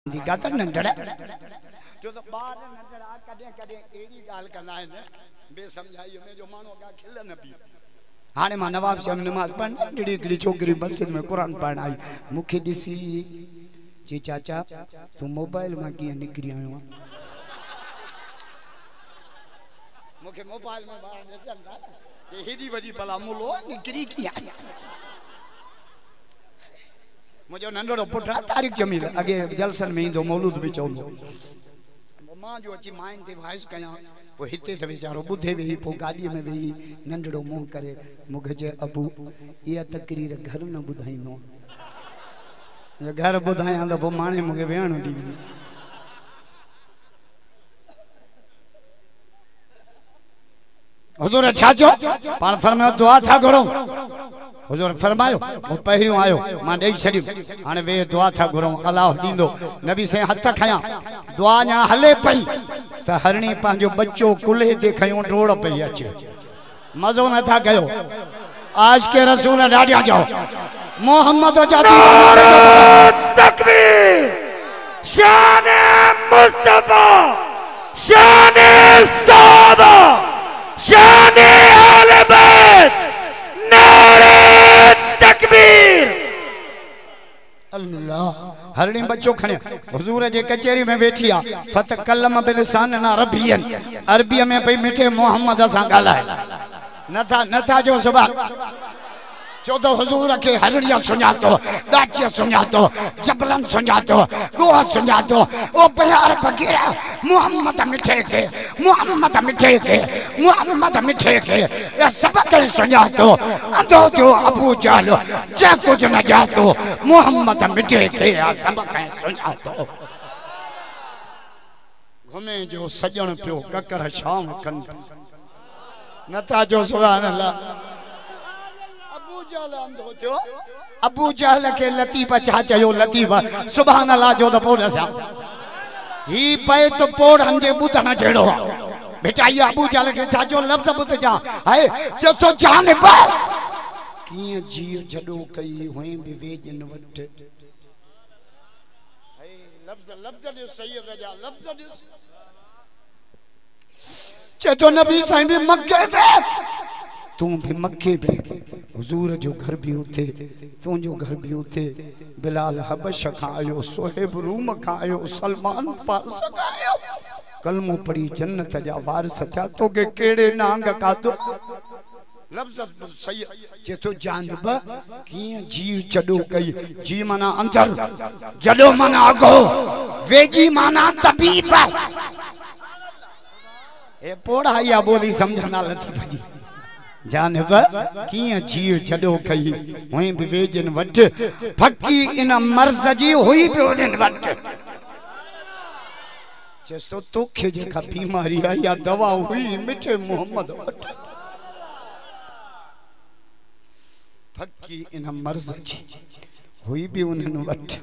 दिखाता नंढड़ा जो तो बार नंढड़ा कदे कदे एड़ी गाल करना है ने बेसमझाई में जो मानो का खिल न पी हाने मां नवाब शाम नमाज पढ़ डिड़ी डिड़ी छोकरी मस्जिद में कुरान पढ़न आई मुखे दिसी जी चाचा तू मोबाइल में की निकरी आयो मुखे मोबाइल में बाहर निकलंदा ये हेडी वडी भला मुलो निकरी किया मुझे नंढड़ो पुट तारिक जमील अगे जलसन में इंदो मौलूद भी चौंदो मां जो अची माइन ते वाइस कया वो हिते ते बेचारो बुधे वेही पो गाड़ी में वेही नंढड़ो मुंह करे मुखे जे अबू ये तकरीर घर न बुधाइनो घर बुधाया तो पो माने मुखे वेहण दी हुजूर छाचो पान फरमायो दुआ था करो हुजूर फरमायो वो पहिरियों आयो मां देई छडी हाने वे दुआ था घुरो अल्लाह दींदो नबी से हथ खया दुआ न्या हले पई त हरणी पांजो बच्चो कुल्हे दे खयो रोड पे अचे मजो न था गयो आज के रसूल डाडिया जाओ मोहम्मद जाती तकबीर शान मुस्तफा शान सहाबा शान अहले बैत नारे तकबीर अल्लाह हरणी बच्चो खणे हुजूर जे कचेरी में बैठी आ फत कलम बिलसान ना रबियन अरबी में भई मिठे मोहम्मद सा गाला नथा जो सुबह चौदह हुजूर के हरड़िया सुञातो डाचिया सुञातो जबलन सुञातो गोहा सुञातो ओ प्यार फकीरा मोहम्मद मिठे के मोहम्मद मिठे के मोहम्मद मिठे के ये सब के सुञातो अंधो जो अबू जहल जे कुछ न जातो मोहम्मद मिठे के या सब के सुञातो घुमे जो सजण पियो ककर शाम कन नता जो सुभान अल्लाह अबू जहल के लतीफ छा चयो लतीफ सुभान अल्लाह जो तो पोड़ दसा ही पे तो पोड़ हंजे बुधन जेड़ो बेटा ये अबू जहल के छा जो लफ्ज बुध जा है जो तो जान बा किए जी जडो कई होए बि वेजन वट है लफ्ज जो सैयद जा लफ्ज चे तो नबी साईं भी मक्के में तू भी मक्के में हुजूर जो घर भी उथे तू जो घर भी उथे बिलाल हबश का आयो सोहेब रूम का आयो सलमान फारस का आयो कलमो पड़ी जन्नत जा वारिस था तो के केड़े नांग का दो लफ्ज सही जे तो जानब किए जीव जडो कई जी माना अंदर जडो माना अगो वेजी माना तबीब ए पोड़ा या बोली समझना लती जी जानब किए जीव जडो कई हुई भी वेजन वट फकी इन मर्ज जी हुई भी उन वट जस्तो तोखे जेका बीमारी है या दवा हुई मिठे मोहम्मद वट फकी इन मर्ज जी हुई भी उन वट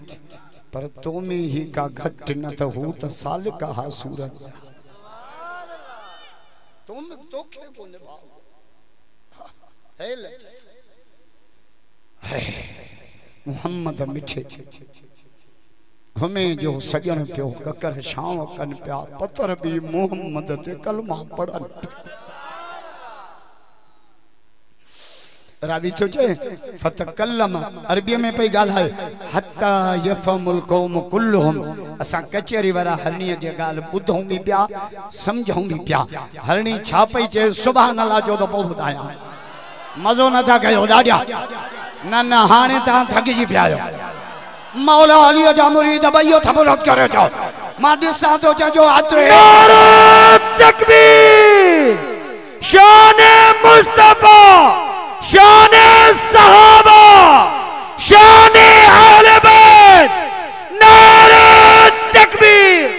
पर तो में ही का घट न तो हो त साल का हा सूरत तुम तोखे को निभाओ मोहम्मद मिठे घुमे जो सजन पियो ककर शाम कन पिया पत्थर भी मोहम्मद ते कलमा पढ़न रावी तो चे फतकल्लम अरबी में पई गाल है हत्ता यफमुल कौम कुल्लुहुम असा कचेरी वाला हरणी जे गाल बुधूं भी पिया समझूं भी पिया हरणी छा पई चे सुभान अल्लाह जो तो बहुत आया मजो न था गयो डाडिया न हाने ता थकी जी पियायो मौला अली जा मुरीद भइयो थबरत करे जो मां दिसा तो जो आतरे तकबीर शान मुस्तफा शान सहाबा शान अहले बैत नारे तकबीर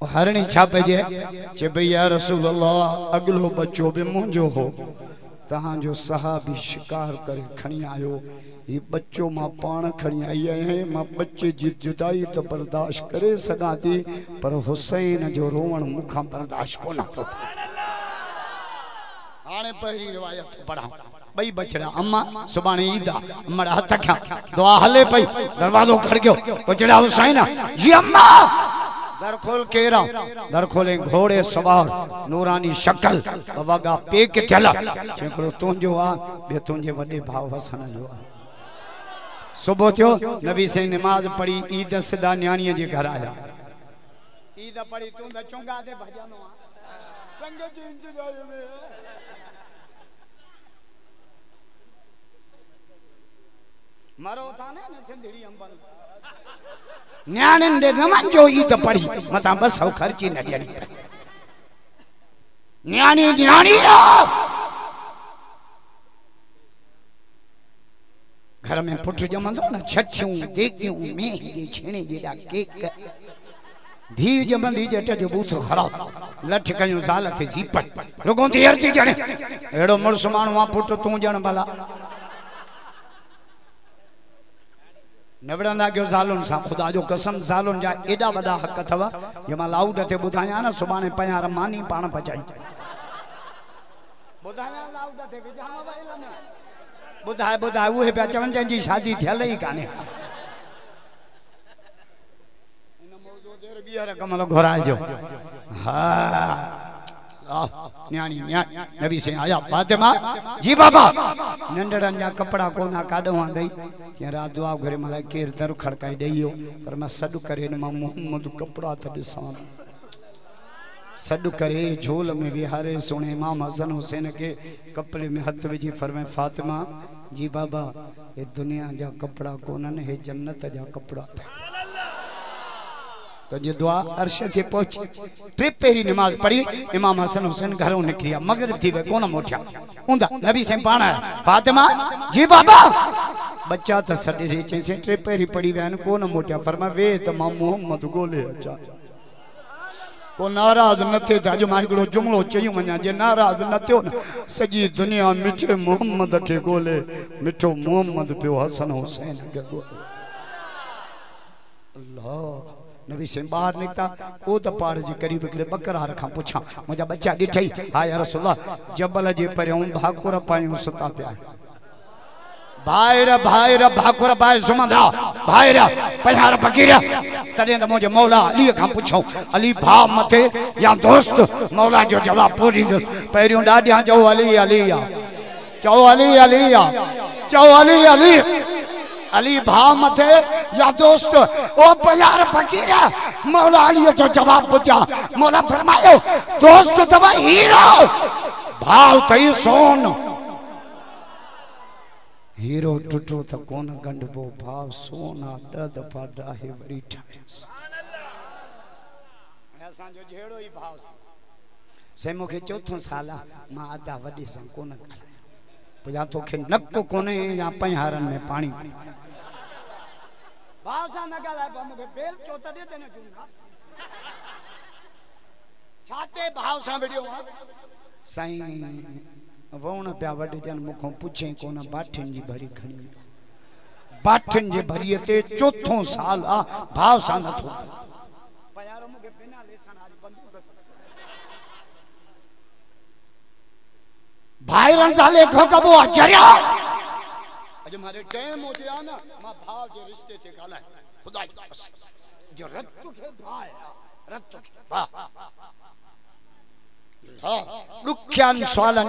हरणी छापे जे भैया रसूल अल्लाह अगलो बच्चो भी मुंजो हो तहां जो सहाबी शिकार करे खणी आयो ये बच्चो मां पान खणी आई है मां बच्चे जी जुदाई तो बर्दाश्त करे सगा थी पर हुसैन जो रोवण मुखा बर्दाश्त को ना हाने पहली रिवायत पढ़ा बई बछड़ा अम्मा सुबाने ईद अम्मा हथ क्या दुआ हले पई दरवाजो खड़क्यो बछड़ा हुसैन जी अम्मा दर खोल केरा दर खोले घोड़े सवार नूरानी शक्ल वगा पेक थियल जेकड़ो तुंजो आ बे तुंजे वडे भाव हसन जो सुबह थियो नबी से नमाज पढ़ी ईद सदा न्याणी जे घर आया ईद पढ़ी तू द चोंगा दे भजनो संगत जी इंतजार में मरो था ने सिंधड़ी अंबन न्याणन दे नमन जो ईद पढ़ी मता बस खर्ची न ॾियणी न्याणी न्याणी घर में पुट जमंदो न छछियूं देगियूं मेहदी छेणे जेड़ा केक धी जमंदी जट जो बूथ खराब लठ कयूं साल थे जीपट रुगो देर थी जणे एड़ो मुर्स मानवा पुट तू जण भला नवड़ंदा गयो सालुन सा खुदा जो कसम सालुन जा एडा वडा हक थवा जमा लाउड थे बुधाया ना सुबाने पया रमानी पाण पचाई बुधाया लाउड थे विजा मोबाइल में बुधाए बुधाए उहे पे चवन जी शादी थियल ही काने इन मौजो देर बियर कमल घोराए जो हां न्याणी नबी से आया फातिमा जी बाबा नंडरन जा कपड़ा कोना काडो दई के रात दुआ घरे मला केर दर खड़काई दईयो पर मैं सड करे न मोहम्मद कपड़ा त दिसां सड करे झोल में विहारे सुने इमाम हसन हुसैन के कपड़े में हाथ विझी फरमाए फातिमा जी बाबा ये दुनिया जा कपड़ा कोनन है जन्नत जा कपड़ा तो ये दुआ अर्श थे पहुंची ट्रिप पेरी नमाज पढ़ी इमाम हसन हुसैन घरों निकलिया मगरिब थी वे कोन मोठिया उंदा नबी से पाण फातिमा जी बाबा बच्चा त सडे रे चैसे ट्रिप पेरी पढ़ी वैन कोन मोठिया फरमा वे त मां मोहम्मद गोले अचा को नाराज न थे अज मां हिकड़ो जुमलो चयूं वञा जे नाराज न थियो न सजी दुनिया मिठे मोहम्मद के गोले मिठो मोहम्मद पियो हसन हुसैन के गोले अल्लाह नबी से बाहर निकता ओ त पहाड़ जी करीब हिकड़े बकरा रखा पुछा मुजा बच्चा डिठई हा या रसूलल्लाह जबल जे परयों भाकुर पायूं सुता पिया भाईरा भाकुर पाए सुमंदा भाईरा पहाड़ फकीरा तदे त मुजे मौला अली का पुछो अली भा मथे या दोस्त मौला जो जवाब पूरी पहिरियों डाडिया चो अली अली चो अली अली चो अली अली अली भा मथे या दोस्त ओ प्यार फकीरा मौला अली जो जवाब पूछा मौला फरमायो दोस्त तवा हीरो भाव तई सोन हीरो टुटो त कोन गंडबो भाव सोना दद पाडा है बड़ी ठायस असां जो जेड़ो ही भाव से मुखे चौथों साला मां आदा वडे सा कोन पुजा तो के नक कोने या पहाड़न में पानी भाव सा न गलाए मुखे बेल चोत दे देने जुना छाते भाव सा वीडियो साईं वण पिया वडे जन मुखों पुछे कोन बाठिन जी भरी खणी बाठिन जी भरी ते चौथों साल आ भाव सा न थो पयारो मुखे बिना लेसन आज बंदूक भाईरन साले खकबो अजरिया अज मारे टाइम हो गया ना मां भाव जे रिश्ते ते गाला खुदा जो रत के भाई रत के वाह हां दुख्यान सवालन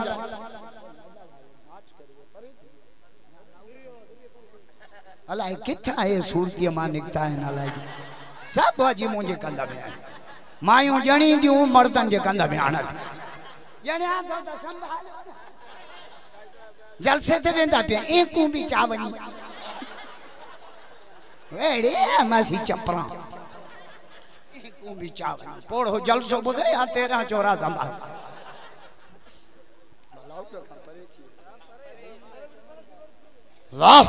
अलाए किथा है सूरती मानिकता है ना लागी सब बाजी मुझे कंदा में मायूं जणी दियूं मर्दन जे कंदा में आना जणिया तो संभाल जलसे ते वेंदा पे एकू भी चावनी वेड़े मासी चपरा एकू भी चावनी पोड़ो जलसो बुदे या 13 चोरा संभाल वाह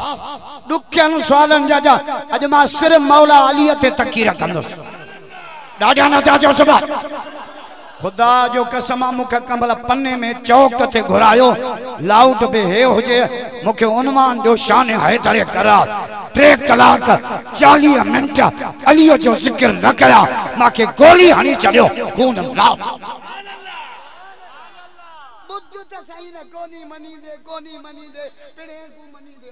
दुखन सवालन जाजा अज मां सिर्फ मौला अली ते तकी रखंदुस डाडा न जाजो सबा खुदा जो कसम मुख कंबल पन्ने में चौक ते घुरायो लाउट बे हे होजे मुखे उन्वान जो शान हैदर करा 3 कलाक 40 मिनट अली जो जिक्र न करा माके गोली हणी चलियो खून ना बुद्ध ते साईं ने कोनी मनी दे पिड़े को मनी दे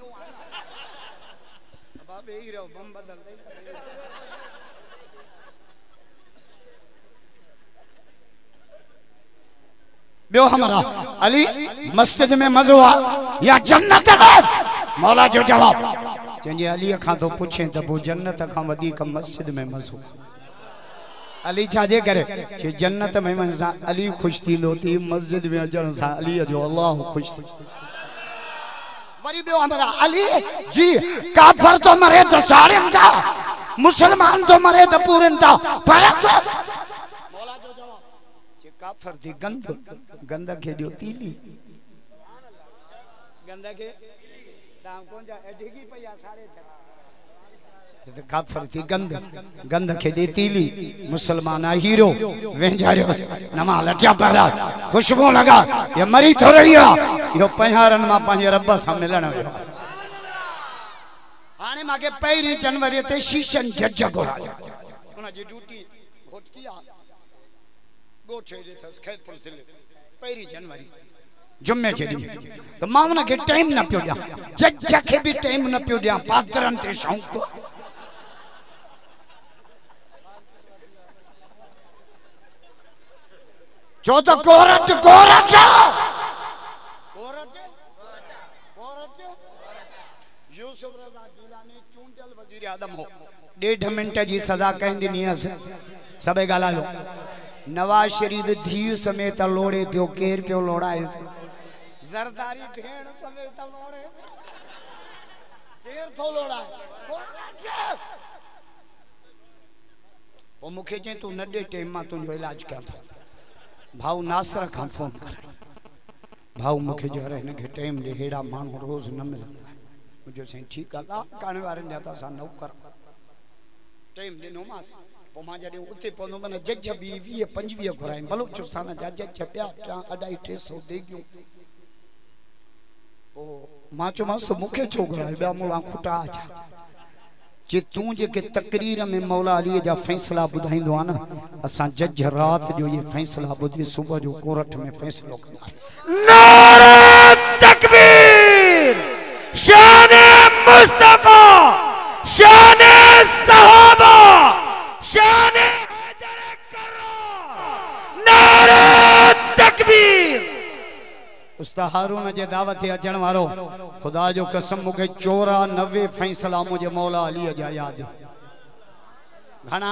बाबे ही रहो बम बदल दे बियो हमारा अली मस्जिद में मज़ो आ या जन्नत में मौला जो जवाब चंजे अली खां तो पूछे त वो जन्नत खां वधीक मस्जिद में मज़ो अली छाजे करे जे जन्नत में वञण सां अली खुश थींदो थी मस्जिद में अचण सां अली जो अल्लाह खुश थी वरी बियो हमारा अली जी काफर तो मरे तो साड़न था मुसलमान तो मरे तो पूरन था फर्क मौला जो जवाब जे काफर थी गंद के दियो तीली गंद के तां कोन जा एडिगी पया सारे ते काफर थी गंद के दे तीली मुसलमान हीरो वेंजारियो नमा लट्या पहरा खुशबू लगा ये मरी थो रही है यो पंहारन मा पंजे रब सा मिलन वियो हाने माके पहिरी जनवरी ते शीशन जज गोरा उना जी ड्यूटी घोटकिया गोठे दे थस खैरपुर जिले पहिरी जनवरी जुम्मे के दी तो मावना के टाइम न पियो दिया जज के भी टाइम न पियो दिया पात्रन ते शौक जो तो कोरट यूसुफ रज़ा गिलानी चूंडल वजीर आदम हो 1.5 मिनट जी सजा कहीं दी सबे गालायो नवाज शरीफ धीउ समेत लोड़े पियो केर पियो लोड़ाए जरदारी भेड़ समेत लोड़े केर थो लोड़ाए ओ मुखे जे तू नडे टाइम मा तुजो इलाज कर भाऊ नासर का फोन कर भाऊ मुखे जो रे ने टाइम दे हेड़ा मानू रोज न मिलता मुझे सही ठीक है काने वारे ने ता सा नौकर टाइम दिनो मास पो मा जडे उते पनो मन जज 20 25 घुराई बलूच साना जज ॿिया 250-300 दे गयो पो मा चो मास मुखे छो घुराई ॿिया मुला खुटा जे तू जे के तकरीर में मौला अली जा फैसला बुधाइंदो आ न असा जज रात जो ये फैसला बुधी सुबह जो कोर्ट में फैसलो कंदा नारे तकबीर शान मुस्तफा शान सहाबा शान हैदर कर्राम नारे तकबीर उस्ताद हारून जे दावत अचण वारो खुदा जो कसम मुके 94 फैसला मुझे मौला अली जा याद घना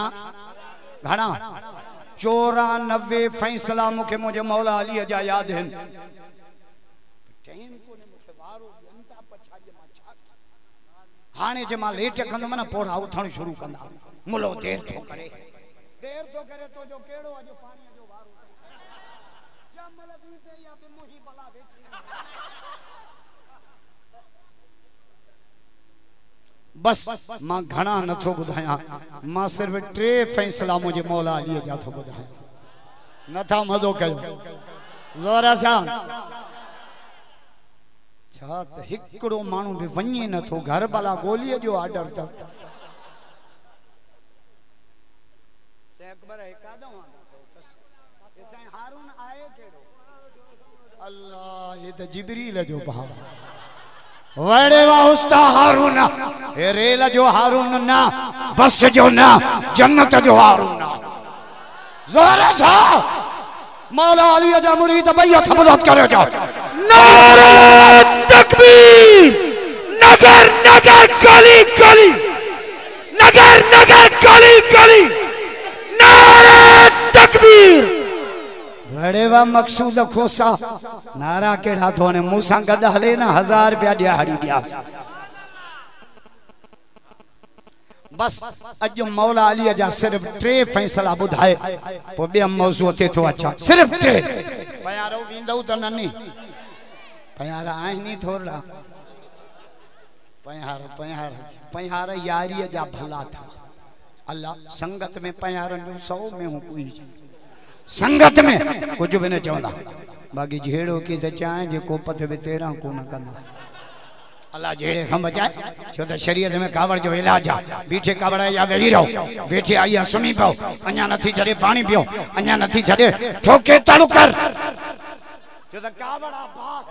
94 फैसला मुझे मौला अली जा याद है हाने जे मां लेट कंदो मन पोड़ा उथण शुरू कंदा मुलो देर तो करे तो जो केड़ो अज पानी जो वारो जमल बीते या पे मोही बला बैठी बस मां घना न थो बुधाया मां सिर्फ 3 फैसला मुझे मौला अली जा थो बुधाया न था मदो कयो जोरा सा छा त हिकड़ो मानू भी वणे न थो घर वाला गोली जो ऑर्डर तक से अकबर है कादो से हारून आए केड़ो अल्लाह ये त जिब्रील जो भाव वड़े वा उस्ता हारून ए रेल जो हारून ना बस जो ना जन्नत जो हारून ना जोर सा मौला अली जा मुरीद भैया थबरत करे जा नारे तकबीर नगर नगर गली गली नगर नगर गली गली नारे तकबीर वड़े वा मकसूद खोसा नारा केड़ा थोने मूसा गद हले ना 1000 रुपया दिहाड़ी दिया बस अज मौला अली जा सिर्फ 3 फैसला बुधाए पो बे मौजू ते तो अच्छा सिर्फ 3 पयारो विंदौ त ननी पयारा आए नी थोड़ा पयार यारी जा भला था अल्लाह संगत में पयार 100 में हूं कोई संगत में कुछ भी न चवंदा बाकी झेड़ो की त चाहे जे कोपत में 13 को न कंदा अल्लाह जेड़े खम बचाए छो त शरीयत में कावड़ जो इलाज आ बीठे कावड़ या वेही रहो वेठे आई सुमी पाओ अञा नथी छड़े पानी पियो अञा नथी छड़े ठोके तालु कर जो तो कावड़ा बाह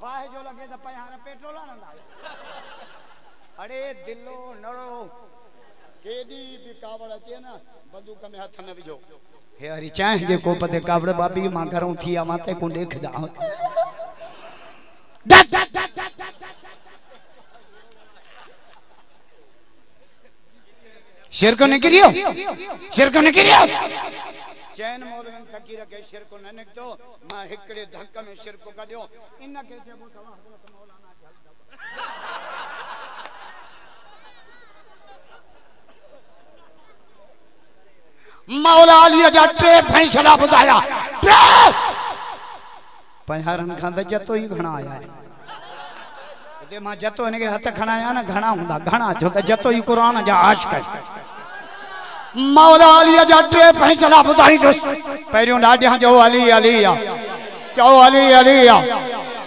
बाह जो लगे तो पहाड़ पेट्रोल ना अरे दिलो नड़ो केडी भी कावड़ अचे ना बंदूक में हाथ न विझो हे हरी चाह जे को पते कावड़ बाबी मां घरों थी आ माते को देख जा दस शेर को निकलियो चैन मौलवी फकीर के शेर को न निकतो मां हिकड़े धक्क में शेर को कढियो इन के जेबो तवा हजरत मौलाना मौला अली जा टे फैसला बुधाया टे पहाड़न खां त जतो ही घणा आया ते मां जतो इनके हथ खणाया ना घणा हुंदा घणा जो त जतो ही कुरान जा आशिक मौला अली जा टे फैसला बुधाई दस पहिरियों ॾाढियां जो अली अली आ चओ अली अली आ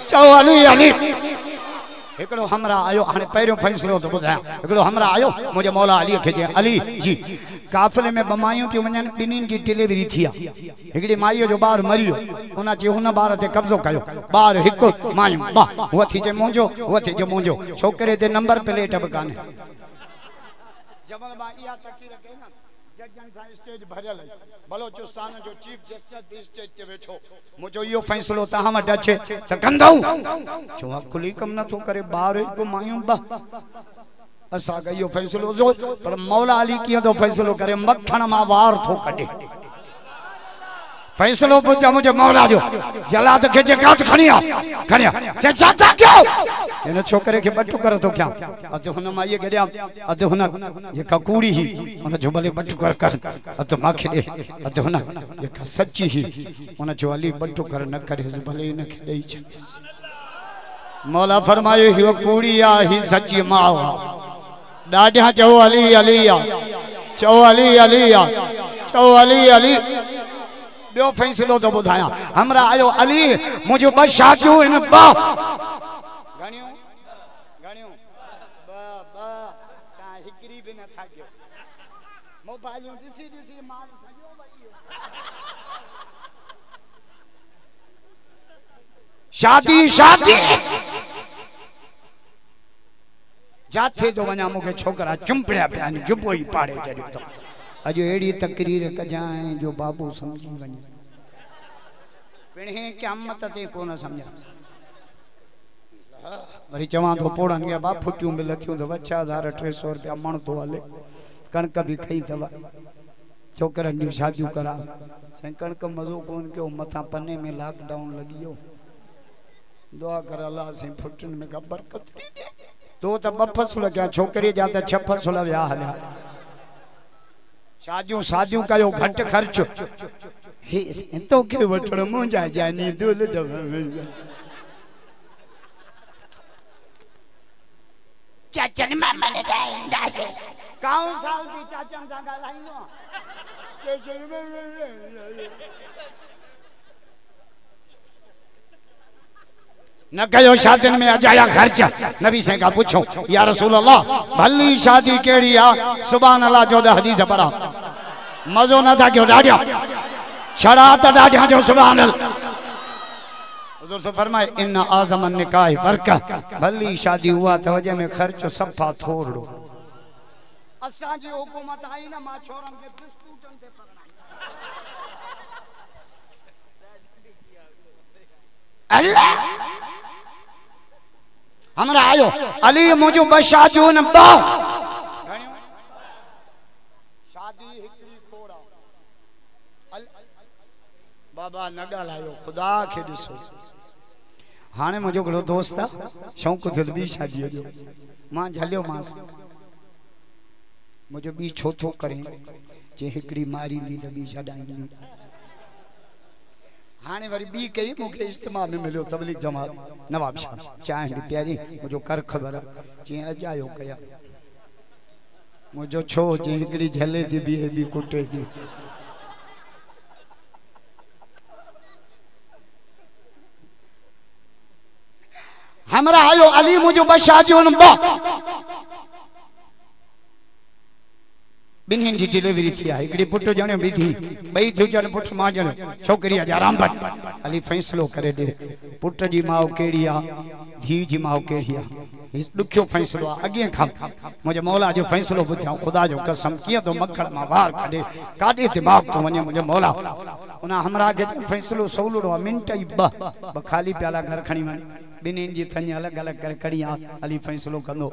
चओ अली अली एकड़ो हमरा आयो हाने पहिरियों फैसलो तो बुधाया एकड़ो हमरा आयो मुझे मौला अली के जे अली जी काफिले में बमायूं पियो वञन बिन्हिन जी डिलीवरी थी एकड़ी माईयो जो बार मरियो उना जे हुन बार ते कब्जो कयो बार हिकु मायूं बा वो थी जे मुंजो वो थी जे मुंजो छोकरे ते नंबर प्लेट अब काने जबल बा इया तकी रखे ना जजन सा स्टेज भरल बलोचिस्तान जो चीफ जस्टिस भी स्टेज ते बैठो मुझो यो फैसलो ता हम डचे त कंदौ छो अकुली कम न तो करे बार हिकु मायूं बा असा का यो फैसलो जो पर मौला अली कियो तो फैसलो करे मक्खन मा वार थो कढे फैसलो पूछा मुझे मौला जो जलाद के जे कात खणिया से चाहता क्यों इन छोकरे के बट्टू कर तो क्या अद हुन माई गड्या अद हुन ये ककूड़ी ही उन जो भले बट्टू कर अद माखे दे अद हुन ये का सच्ची ही उन जो अली बट्टू कर न करे भले न खेई छ मौला फरमायो ही कूड़ी आ ही सच्ची मां डाढिया चो अली अली आ चो अली अली आ चो अली अली बियो फैसलो तो बुधाया हमरा आयो अली मुझे बस शादियो इन बा गणियो बा ता हिकरी भी न थाक्यो मोबाइल दिसी माल सजो भई शादी जाथे तो वना मुके छोकरा चुंपड़िया पिया जुबो ही पाड़े चढ़ियो तो अजो एड़ी तकरीर कजाए जो बाबू समझी वने पिणे क़यामत ते कोन समझा वरी चवा तो पोड़न के बा फुटियूं मिलथियूं तो 6300 रुपया मण तो हले कणक भी खई दवा छोकरन जी शादियूं करा से कणक मजो कोन के मथा पन्ने में लॉकडाउन लगियो दुआ कर अल्लाह से फुटन में का बरकत तो त 2 फसुल क्या छोकरी जा त 6 फसुल व्या हल्या शादियों कयो घट खर्च हे तो के वठण मुंजा जानी दुल दवा चाचन मामा ने जाइंदा से काउं साल की चाचन सा गालाइनो न कयो शादिन में अजाया खर्च नबी से का पूछो या रसूल अल्लाह भली शादी केड़ी आ सुभान अल्लाह जो हदीस पढ़ा मजो न था क्यों डाडिया छड़ा त डाडिया जो सुभान अल्लाह हुजूर तो फरमाए इन आज़म निकाह बरकत भली शादी हुआ तो वजह में खर्च सफा थोड़ो असा जी हुकूमत आई ना मा छोरन के बिस्कुटन ते पकड़ाई अल्लाह हमरा आयो अली मुझो बशादियों न बा शादी हिकड़ी खोड़ा बाबा न गालायो खुदा के दिसो हाने मुझो गड़ो दोस्त शौक थे बी शादी जो मां झलियो मास मुझो बी छोथो करे जे हिकड़ी मारी दी त बी छडाई हाने वरी बी कई मुखे इज्तिमा में मिलो तबलीग जमात नवाब शाह चाहे भी प्यारी मुझो कर खबर जे अजायो कया मुझो छो जे हिकड़ी झले दी बी कुटे दी हमरा आयो अली मुझो बशादियों बा बिन्हिन जी डिलीवरी थी है हिकड़ी पुट जणियो बिधी बई दुजन पुट मां जणियो छोकरी जा रामबन अली फैसलो करे दे पुट जी माओ केड़ी आ धी जी माओ केड़ी आ दुखियो फैसलो अगे खा मुझे मौला जो फैसलो बुझा खुदा जो कसम किया तो मक्खण मा बाहर काढे काढे दिमाग तो वने मुझे मौला उना हमरा के फैसलो सौलड़ो मिनट ई ब खाली प्याला घर खणी वन बिन्हिन जी थनी अलग अलग कर कड़िया अली फैसलो कंदो।